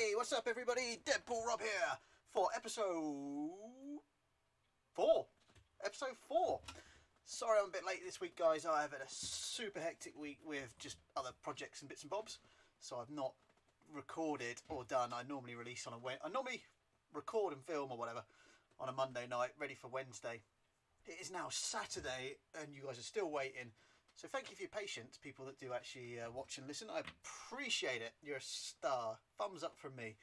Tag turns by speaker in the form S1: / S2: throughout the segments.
S1: Hey, what's up everybody? Deadpool Rob here for episode 4. Episode 4. Sorry I'm a bit late this week, guys. I have had a super hectic week with just other projects and bits and bobs. So I've not recorded or done. I normally release on I normally record and film or whatever on a Monday night, ready for Wednesday. It is now Saturday and you guys are still waiting. So thank you for your patience, people that do actually watch and listen. I appreciate it. You're a star. Thumbs up from me.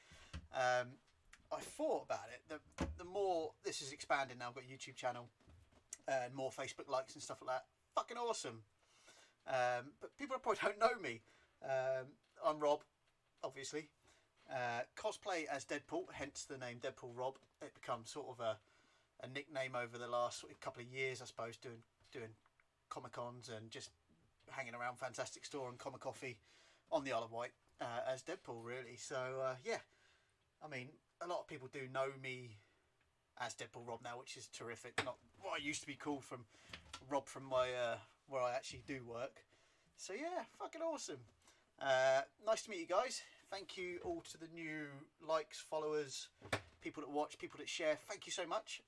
S1: I thought about it. The more this is expanding now, I've got a YouTube channel and more Facebook likes and stuff like that. Fucking awesome. But people probably don't know me. I'm Rob, obviously. Cosplay as Deadpool, hence the name Deadpool Rob. It becomes sort of a nickname over the last couple of years, I suppose, doing Comic-Cons and just hanging around Fantastic Store and Comic Coffee on the Isle of Wight as Deadpool, really. So yeah, I mean, a lot of people do know me as Deadpool Rob now, which is terrific. Not what I used to be called from Rob from my where I actually do work. So yeah, fucking awesome. Nice to meet you guys. Thank you all to the new likes, followers, people that watch, people that share. Thank you so much.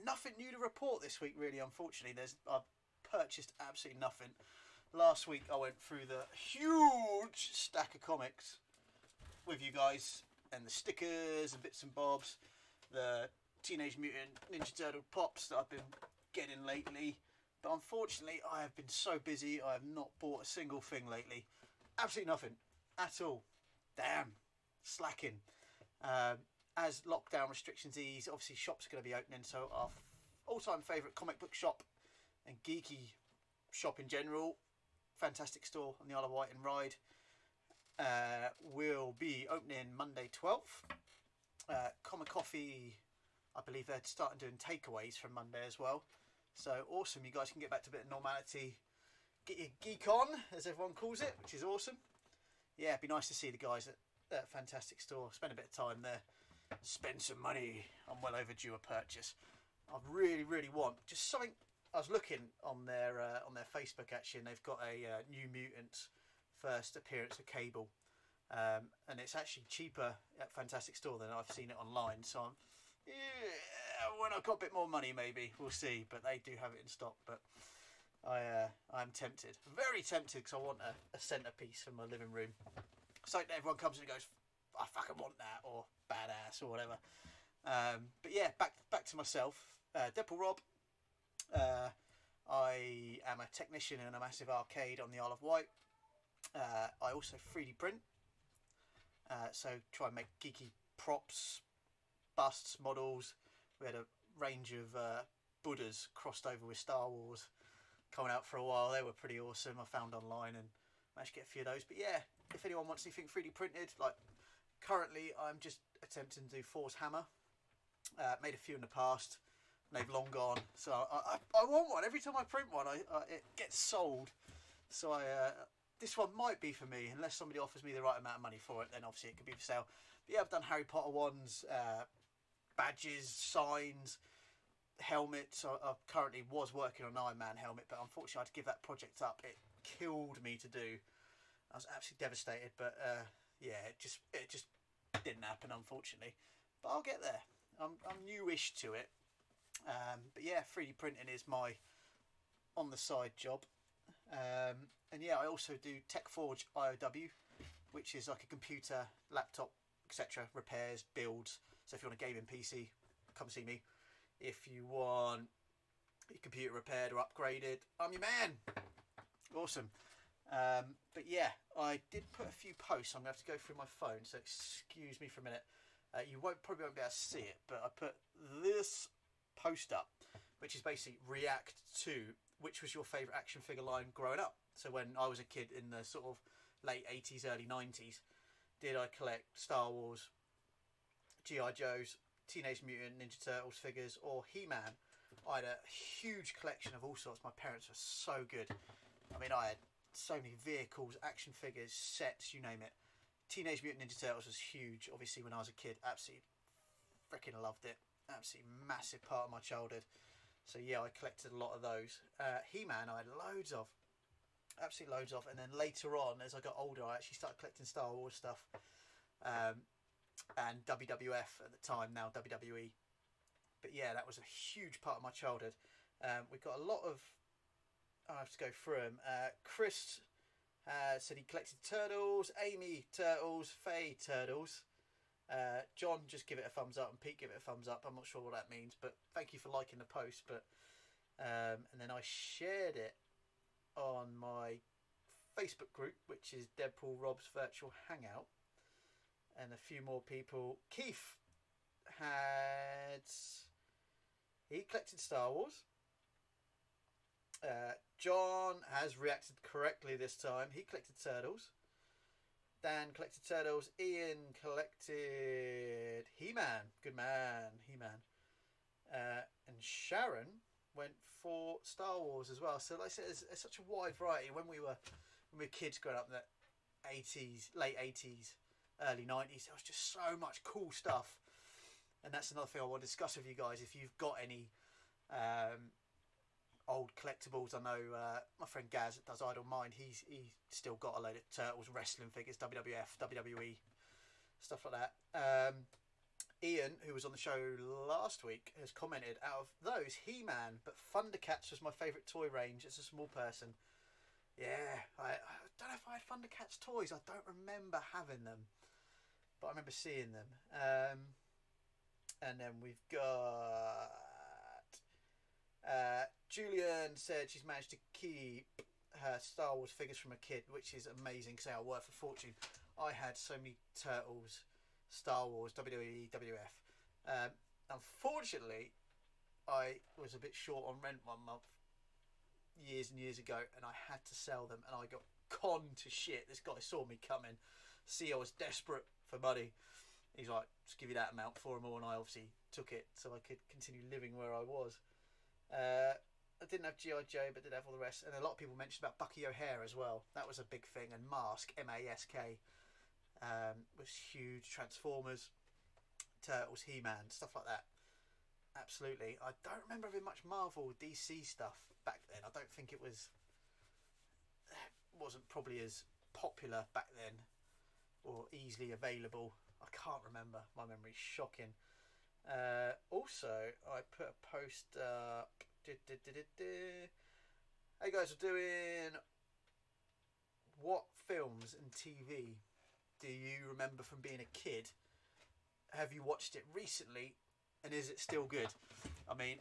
S1: Nothing new to report this week, really, unfortunately. I've purchased absolutely nothing. Last week I went through the huge stack of comics with you guys and the stickers and bits and bobs, the Teenage Mutant Ninja Turtle pops that I've been getting lately. But unfortunately I have been so busy, I have not bought a single thing lately. Absolutely nothing at all. Damn, slacking. As lockdown restrictions ease, obviously shops are going to be opening, so our all-time favourite comic book shop and geeky shop in general, Fantastic Store on the Isle of Wight and Ryde, will be opening Monday 12th. Comic Coffee, I believe they're starting doing takeaways from Monday as well. So awesome, you guys can get back to a bit of normality, get your geek on, as everyone calls it, which is awesome. Yeah, it'd be nice to see the guys at Fantastic Store, spend a bit of time there. Spend some money. I'm well overdue a purchase. I really want just something. I was looking on their Facebook actually, and they've got a New Mutants first appearance of Cable, and it's actually cheaper at Fantastic Store than I've seen it online. So when I've got a bit more money, maybe we'll see. But they do have it in stock. But I'm tempted, very tempted, because I want a centerpiece for my living room. So everyone comes in and goes, I fucking want that, or badass, or whatever. But yeah, back to myself. Deadpool Rob. I am a technician in a massive arcade on the Isle of Wight. I also 3D print. So try and make geeky props, busts, models. We had a range of Buddhas crossed over with Star Wars coming out for a while. They were pretty awesome. I found online and managed to get a few of those. But yeah, if anyone wants anything 3D printed, like currently I'm just attempting to do Thor's hammer. Made a few in the past, and they've long gone. So I want one. Every time I print one, it gets sold. So this one might be for me, unless somebody offers me the right amount of money for it. Then obviously it could be for sale. But yeah, I've done Harry Potter ones, badges, signs, helmets. I currently was working on an Iron Man helmet, but unfortunately I had to give that project up. It killed me to do. I was absolutely devastated, but yeah, it just didn't happen, unfortunately. But I'll get there. I'm newish to it. But yeah, 3D printing is my on the side job. And yeah, I also do TechForge IOW, which is like a computer, laptop, etc. repairs, builds. So if you want a gaming PC, come see me. If you want your computer repaired or upgraded, I'm your man. Awesome. But yeah, I did put a few posts. I'm going to have to go through my phone, so excuse me for a minute. You probably won't be able to see it, but I put this post up, which is basically react to which was your favourite action figure line growing up. So when I was a kid in the sort of late 80s, early 90s, did I collect Star Wars, G.I. Joes, Teenage Mutant Ninja Turtles figures, or He-Man? I had a huge collection of all sorts. My parents were so good. I mean, I had so many vehicles, action figures, sets, you name it. Teenage Mutant Ninja Turtles was huge, obviously, when I was a kid. Absolutely freaking loved it. Absolutely massive part of my childhood. So yeah, I collected a lot of those. He-Man I had loads of. Absolutely loads of. And then later on, as I got older, I actually started collecting Star Wars stuff. and WWF at the time, now WWE. But yeah, that was a huge part of my childhood. We've got a lot of... I have to go through them. Chris said he collected turtles. Amy, turtles. Faye, turtles. John, just give it a thumbs up. And Pete, give it a thumbs up. I'm not sure what that means, but thank you for liking the post. But and then I shared it on my Facebook group, which is Deadpool Rob's Virtual Hangout. And a few more people. Keith he collected Star Wars. John has reacted correctly this time. He collected turtles. Dan collected turtles. Ian collected He-Man. Good man, He-Man. And Sharon went for Star Wars as well. So like I said, it's such a wide variety. When we were kids growing up in the 80s, late 80s, early 90s, there was just so much cool stuff. And that's another thing I want to discuss with you guys. If you've got any old collectibles, I know my friend Gaz that does Idle Mind, he's still got a load of Turtles, wrestling figures, WWF, WWE, stuff like that. Ian, who was on the show last week, has commented, out of those, He-Man, but Thundercats was my favourite toy range as a small person. Yeah, I don't know if I had Thundercats toys. I don't remember having them, but I remember seeing them. And then we've got Julian said she's managed to keep her Star Wars figures from a kid, which is amazing because they are worth a fortune. I had so many Turtles, Star Wars, WWE, WF. Unfortunately, I was a bit short on rent one month, years and years ago, and I had to sell them, and I got conned to shit. This guy saw me coming. See, I was desperate for money. He's like, just give you that amount for them all, and I obviously took it so I could continue living where I was. I didn't have G.I. Joe, but did have all the rest. And a lot of people mentioned about Bucky O'Hare as well. That was a big thing. And Mask, M-A-S-K, was huge. Transformers, Turtles, He-Man, stuff like that. Absolutely. I don't remember having much Marvel, DC stuff back then. I don't think it wasn't probably as popular back then or easily available. I can't remember. My memory's shocking. Also, I put a post up. How you guys are doing? What films and TV do you remember from being a kid? Have you watched it recently? And is it still good? I mean,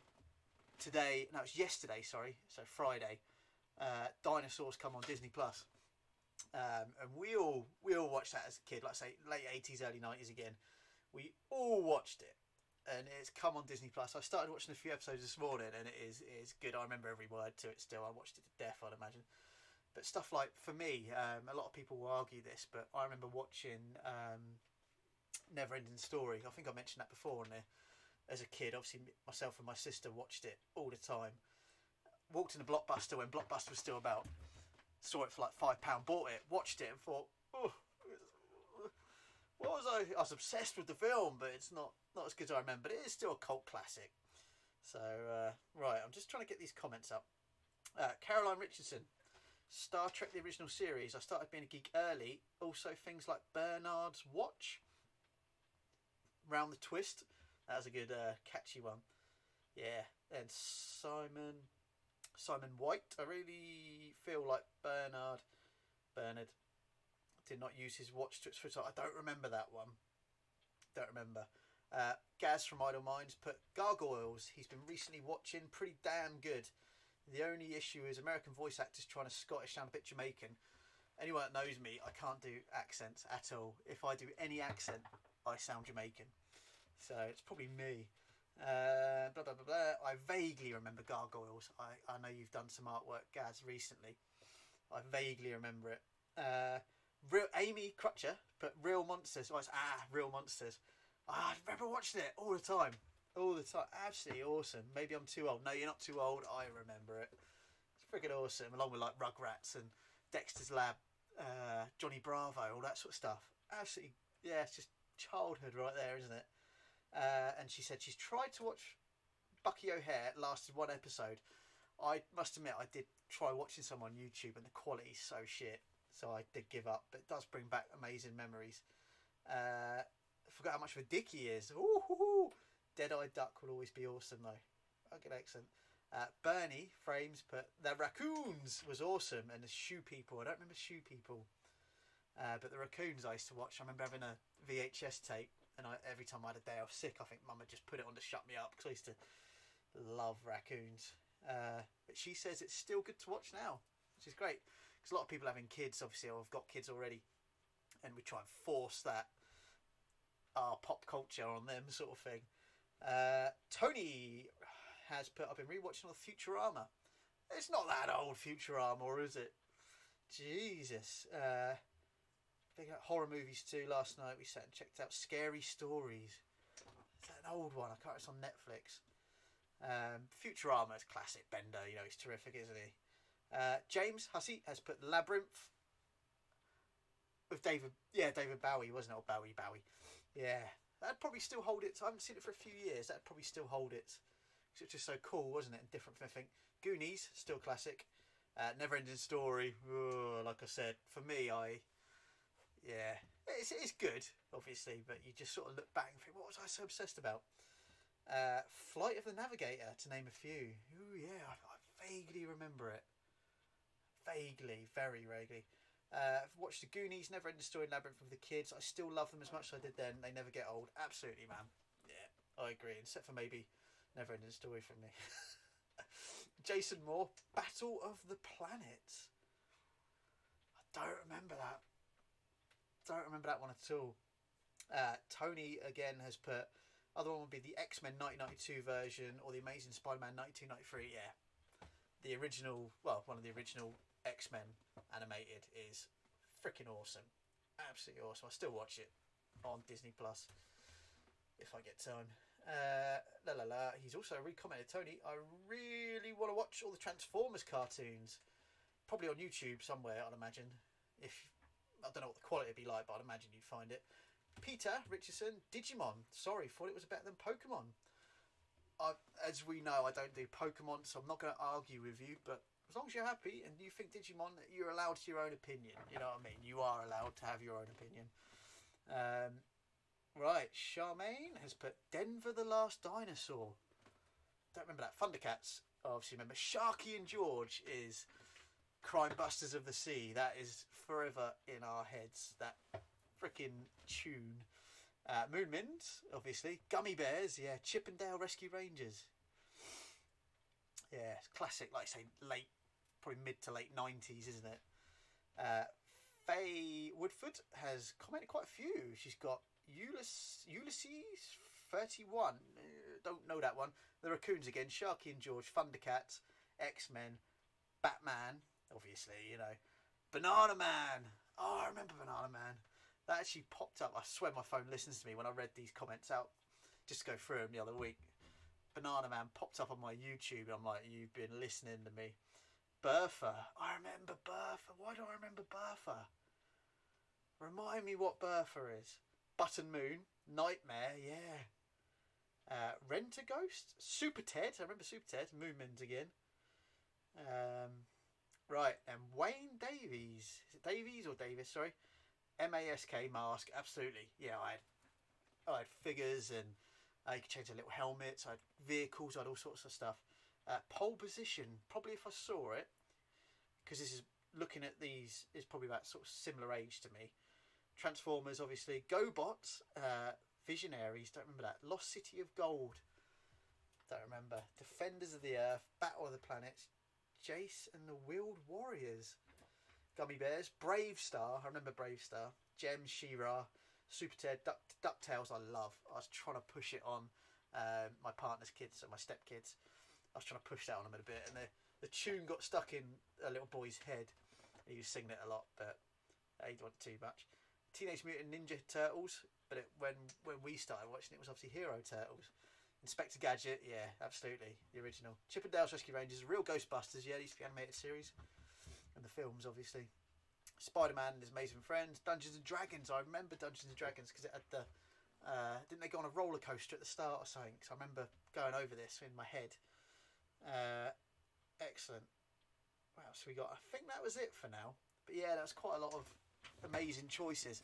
S1: it's yesterday, sorry, so Friday, Dinosaurs come on Disney Plus. And we all watched that as a kid, like I say, late 80s, early 90s again. We all watched it, and it's come on Disney Plus. I started watching a few episodes this morning, and it is good. I remember every word to it still. I watched it to death, I'd imagine. But stuff like, for me, a lot of people will argue this, but I remember watching Never Ending Story. I think I mentioned that before on there. As a kid, obviously myself and my sister watched it all the time. Walked in a Blockbuster when Blockbuster was still about. Saw it for like £5, bought it, watched it and thought, oh, what was I? I was obsessed with the film, but it's not as good as I remember. But it is still a cult classic. So, right, I'm just trying to get these comments up. Caroline Richardson, Star Trek the original series. I started being a geek early. Also things like Bernard's Watch, Round the Twist. That was a good catchy one. Yeah. And Simon White. I really feel like Bernard did not use his watch to its foot. I don't remember that one. Don't remember. Gaz from Idle Minds put Gargoyles. He's been recently watching. Pretty damn good. The only issue is American voice actors trying to Scottish sound a bit Jamaican. Anyone that knows me, I can't do accents at all. If I do any accent, I sound Jamaican. So it's probably me. Blah, blah, blah, blah. I vaguely remember Gargoyles. I know you've done some artwork, Gaz, recently. I vaguely remember it. Real Amy Crutcher put Real Monsters. Oh, it's Real Monsters. I remember watching it all the time. All the time. Absolutely awesome. Maybe I'm too old. No, you're not too old. I remember it. It's freaking awesome. Along with like Rugrats and Dexter's Lab, Johnny Bravo, all that sort of stuff. Absolutely, yeah, it's just childhood right there, isn't it? And she said she's tried to watch Bucky O'Hare. It lasted one episode. I must admit, I did try watching some on YouTube, and the quality's so shit. So I did give up. But it does bring back amazing memories. Forgot how much of a dick he is. Ooh, Dead-eyed duck will always be awesome though. Okay, excellent. Bernie Frames put the raccoons was awesome, and the shoe people. I don't remember shoe people, but the raccoons I used to watch. I remember having a VHS tape, and every time I had a day off sick, I think Mum would just put it on to shut me up because I used to love raccoons. But she says it's still good to watch now, which is great because a lot of people having kids, obviously, or have got kids already, and we try and force that our pop culture on them sort of thing. Tony has put up in rewatching all Futurama. It's not that old Futurama, is it? Jesus. Big horror movies too. Last night we sat and checked out Scary Stories. Is that an old one? I can't. It's on Netflix. Futurama is classic. Bender, you know, he's terrific, isn't he? James Hussey has put Labyrinth with David Bowie, wasn't it? Or Bowie. Yeah, that'd probably still hold it. I haven't seen it for a few years. That'd probably still hold it. Because it was just so cool, wasn't it? And different from everything. Goonies, still classic. Never Ending Story. Like I said, for me, it's good, obviously, but you just sort of look back and think, what was I so obsessed about? Flight of the Navigator, to name a few. Ooh, yeah, I vaguely remember it. Vaguely, very vaguely. I've watched the Goonies, Never Ending Story, Labyrinth with the kids. I still love them as much as I did then. They never get old. Absolutely, man. Yeah, I agree. Except for maybe Never Ending Story from me. Jason Moore, Battle of the Planets. I don't remember that. Don't remember that one at all. Tony again has put, other one would be the X-Men 1992 version or the Amazing Spider-Man 1993. Yeah, the original, well, one of the original X-Men animated is freaking awesome. Absolutely awesome. I still watch it on Disney Plus if I get time. He's also recommented, Tony, I really want to watch all the Transformers cartoons. Probably on YouTube somewhere, I'd imagine. I don't know what the quality would be like, but I'd imagine you'd find it. Peter Richardson, Digimon. Sorry, thought it was better than Pokemon. As we know, I don't do Pokemon, so I'm not going to argue with you, but as long as you're happy and you think Digimon, you're allowed to your own opinion. You know what I mean? You are allowed to have your own opinion. Right, Charmaine has put Denver the Last Dinosaur. Don't remember that. Thundercats, obviously remember. Sharky and George is Crime Busters of the Sea. That is forever in our heads. That freaking tune. Moonmint, obviously. Gummy Bears, yeah. Chippendale Rescue Rangers. Yeah, it's classic, like I say, probably mid to late 90s, isn't it? Faye Woodford has commented quite a few. She's got Ulysses 31. Don't know that one. The Raccoons again. Sharky and George. Thundercats. X-Men. Batman. Obviously, you know. Banana Man. Oh, I remember Banana Man. That actually popped up. I swear my phone listens to me when I read these comments out. Just to go through them the other week. Banana Man popped up on my YouTube. I'm like, you've been listening to me. Bertha. I remember Bertha. Why do I remember Bertha? Remind me what Bertha is. Button Moon. Nightmare. Yeah. Rent-A-Ghost. Super Ted. I remember Super Ted. Moonmans again. Right. And Wayne Davies. Is it Davies or Davis? Sorry. Mask. Mask. Absolutely. Yeah, I had figures and you could change the little helmets. I had vehicles. I had all sorts of stuff. Pole Position. Probably if I saw it, because this is looking at these is probably about sort of similar age to me. Transformers, obviously. GoBots. Visionaries. Don't remember that. Lost City of Gold. Don't remember. Defenders of the Earth. Battle of the Planets. Jace and the Wheeled Warriors. Gummy Bears. Brave Star. I remember Brave Star. Gem, She-Ra. Super Ted. DuckTales I love. I was trying to push it on my partner's kids and my stepkids. I was trying to push that on them a bit, and the tune got stuck in a little boy's head. He was singing it a lot, but he didn't want too much. Teenage Mutant Ninja Turtles, but when we started watching it, was obviously Hero Turtles. Inspector Gadget, yeah, absolutely, the original. Chippendales Rescue Rangers, Real Ghostbusters, yeah, these the animated series, and the films, obviously. Spider-Man and His Amazing Friends. Dungeons and Dragons, I remember Dungeons and Dragons because it had the didn't they go on a roller coaster at the start or something? So I remember going over this in my head. Excellent. What else we got? I think that was it for now. But yeah, that's quite a lot of amazing choices.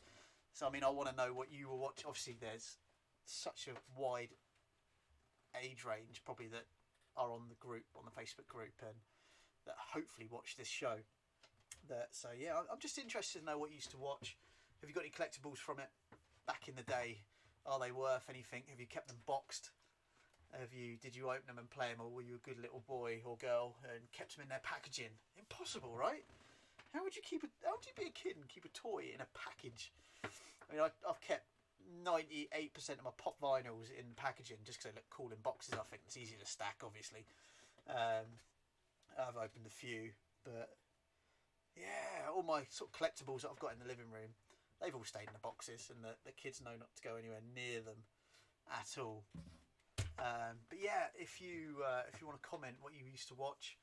S1: So I mean, I want to know what you will watch. Obviously, there's such a wide age range probably that are on the group, on the Facebook group, and that hopefully watch this show. So yeah, I'm just interested to know what you used to watch. Have you got any collectibles from it back in the day? Are they worth anything? Have you kept them boxed? Did you open them and play them, or were you a good little boy or girl and kept them in their packaging? Impossible, right? How would you be a kid and keep a toy in a package? I mean, I've kept 98% of my pop vinyls in packaging just because they look cool in boxes. I think it's easy to stack, obviously. I've opened a few, but yeah, all my sort of collectibles that I've got in the living room, they've all stayed in the boxes, and the kids know not to go anywhere near them at all. But yeah, if you want to comment what you used to watch,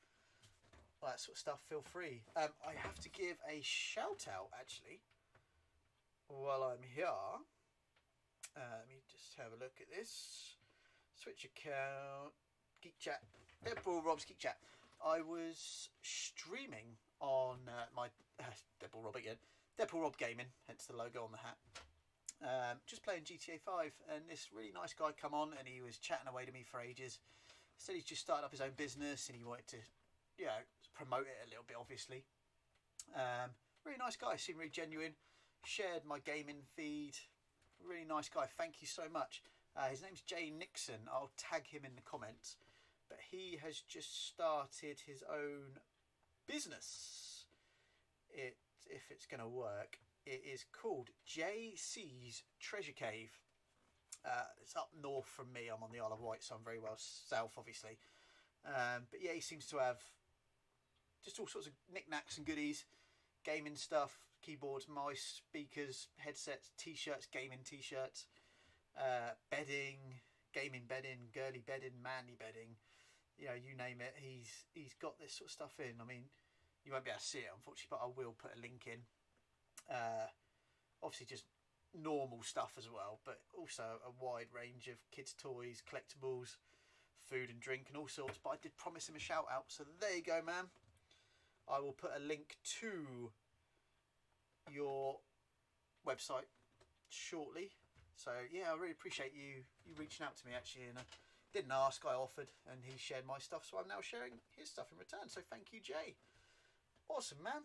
S1: all that sort of stuff, feel free. I have to give a shout out actually while I'm here. Let me just have a look at this. Switch account, Geek Chat, Deadpool Rob's Geek Chat. I was streaming on my Deadpool Rob again, Deadpool Rob Gaming, hence the logo on the hat. Just playing GTA 5, and this really nice guy come on, and he was chatting away to me for ages. Said he's just started up his own business, and he wanted to, promote it a little bit, obviously. Really nice guy, seemed really genuine. Shared my gaming feed. Really nice guy. Thank you so much. His name's Jay Nixon. I'll tag him in the comments. But he has just started his own business. If it's going to work. It is called JC's Treasure Cave. It's up north from me. I'm on the Isle of Wight, so I'm very well south, obviously. But yeah, he seems to have just all sorts of knickknacks and goodies. Gaming stuff, keyboards, mice, speakers, headsets, t-shirts, gaming t-shirts, bedding, gaming bedding, girly bedding, manly bedding. You name it. He's got this sort of stuff in. I mean, you won't be able to see it, unfortunately, but I will put a link in. Obviously just normal stuff as well, but also a wide range of kids' toys, collectibles, food and drink and all sorts. But I did promise him a shout out, so there you go, man. I will put a link to your website shortly. So yeah, I really appreciate you reaching out to me actually, and I didn't ask, I offered, and he shared my stuff, so I'm now sharing his stuff in return. So thank you, Jay. Awesome, man.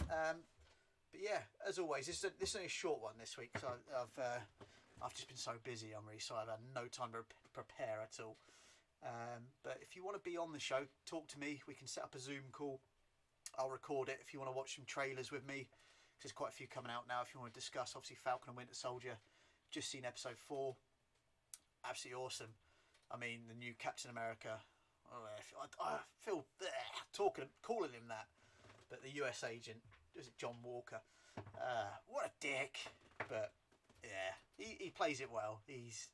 S1: But yeah, as always, this is only a short one this week because I've just been so busy. I'm really sorry. I've had no time to prepare at all. But if you want to be on the show, talk to me. We can set up a Zoom call. I'll record it. If you want to watch some trailers with me, because there's quite a few coming out now. If you want to discuss, obviously, Falcon and Winter Soldier. Just seen episode 4. Absolutely awesome. I mean, the new Captain America. I feel calling him that. But the US agent, is it John Walker? What a dick. But yeah, he plays it well. He's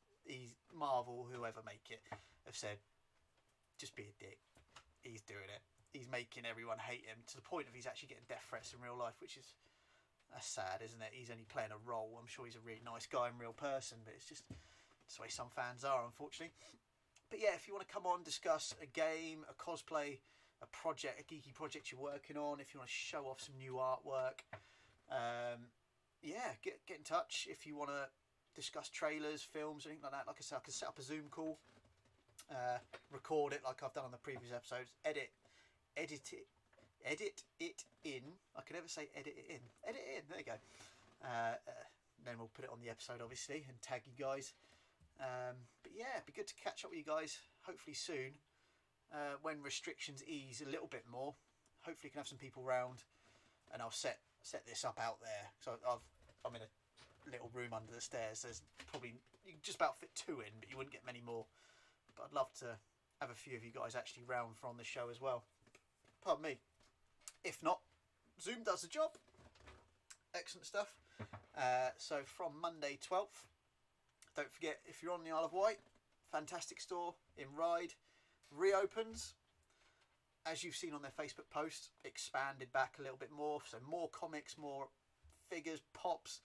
S1: Marvel, whoever make it, have said, just be a dick. He's doing it. He's making everyone hate him to the point of he's actually getting death threats in real life, which is that's sad, isn't it? He's only playing a role. I'm sure he's a really nice guy in real person, but it's just the way some fans are, unfortunately. But yeah, if you want to come on, discuss a game, a cosplay, a project, a geeky project you're working on, if you want to show off some new artwork, yeah, get in touch. If you want to discuss trailers, films, anything like that, like I said, I can set up a Zoom call, record it like I've done on the previous episodes, edit it in. I can never say edit it in. Edit it in, there you go. Then we'll put it on the episode, obviously, and tag you guys. But yeah, it'd be good to catch up with you guys, hopefully soon, when restrictions ease a little bit more. Hopefully you can have some people round, and I'll set this up out there. So I'm in a little room under the stairs. There's probably, you can just about fit 2 in, but you wouldn't get many more. But I'd love to have a few of you guys actually round from the show as well. Pardon me. If not, Zoom does the job. Excellent stuff. So from Monday 12th, don't forget, if you're on the Isle of Wight, fantastic store in Ryde reopens. As you've seen on their Facebook post, expanded back a little bit more. So more comics, more figures, pops,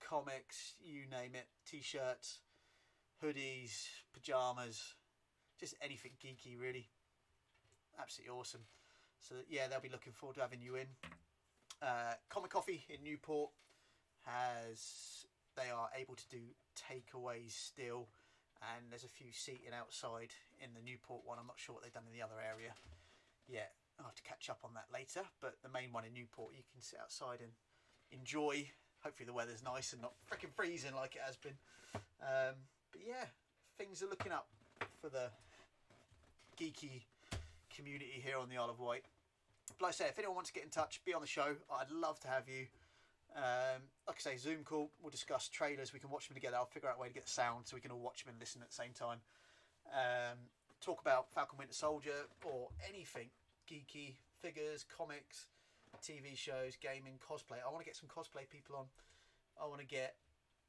S1: comics, you name it, t-shirts, hoodies, pyjamas, just anything geeky really. Absolutely awesome. So yeah, they'll be looking forward to having you in. Comic Coffee in Newport they are able to do takeaways still, and there's a few seating outside in the Newport one. I'm not sure what they've done in the other area yet. I'll have to catch up on that later, but the main one in Newport, you can sit outside and enjoy. Hopefully the weather's nice and not freaking freezing like it has been. But yeah, things are looking up for the geeky community here on the Isle of Wight. But like I say, if anyone wants to get in touch, be on the show, I'd love to have you. Like I say, Zoom call, we'll discuss trailers, we can watch them together. I'll figure out a way to get the sound so we can all watch them and listen at the same time. Talk about Falcon Winter Soldier or anything geeky, figures, comics, TV shows, gaming, cosplay. I want to get some cosplay people on. I want to get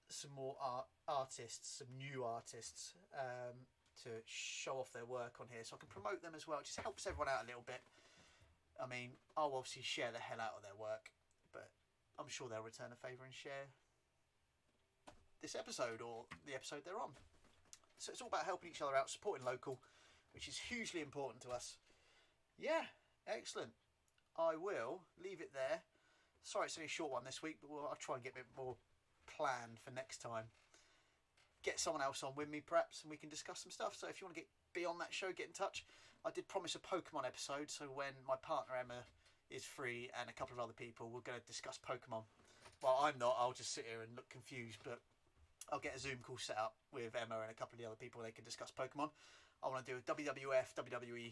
S1: some more artists, some new artists, to show off their work on here so I can promote them as well. It just helps everyone out a little bit. I mean, I'll obviously share the hell out of their work, but I'm sure they'll return a favour and share this episode or the episode they're on. So it's all about helping each other out, supporting local, which is hugely important to us. Yeah, excellent. I will leave it there. Sorry it's only a short one this week, but I'll try and get a bit more planned for next time. Get someone else on with me perhaps and we can discuss some stuff. So if you want to be on that show, get in touch. I did promise a Pokemon episode, so when my partner Emma is free and a couple of other people, we're going to discuss Pokemon. Well, I'm not, I'll just sit here and look confused, but I'll get a Zoom call set up with Emma and a couple of the other people. They can discuss Pokemon. I want to do a WWF, WWE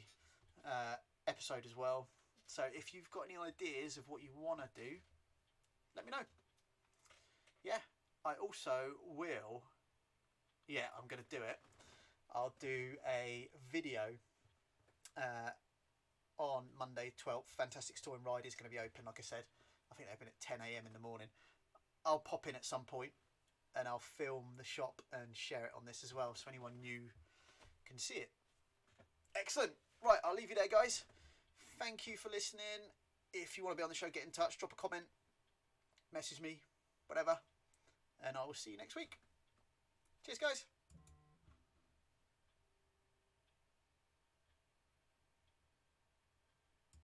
S1: episode as well. So if you've got any ideas of what you want to do, let me know. Yeah, I also will, I'm going to do it. I'll do a video on Monday 12th. Fantastic Store and Ride is going to be open, like I said. I think they open at 10 AM in the morning. I'll pop in at some point and I'll film the shop and share it on this as well so anyone new can see it. Excellent. Right, I'll leave you there, guys. Thank you for listening. If you want to be on the show, get in touch, drop a comment, message me, whatever, and I will see you next week. Cheers, guys.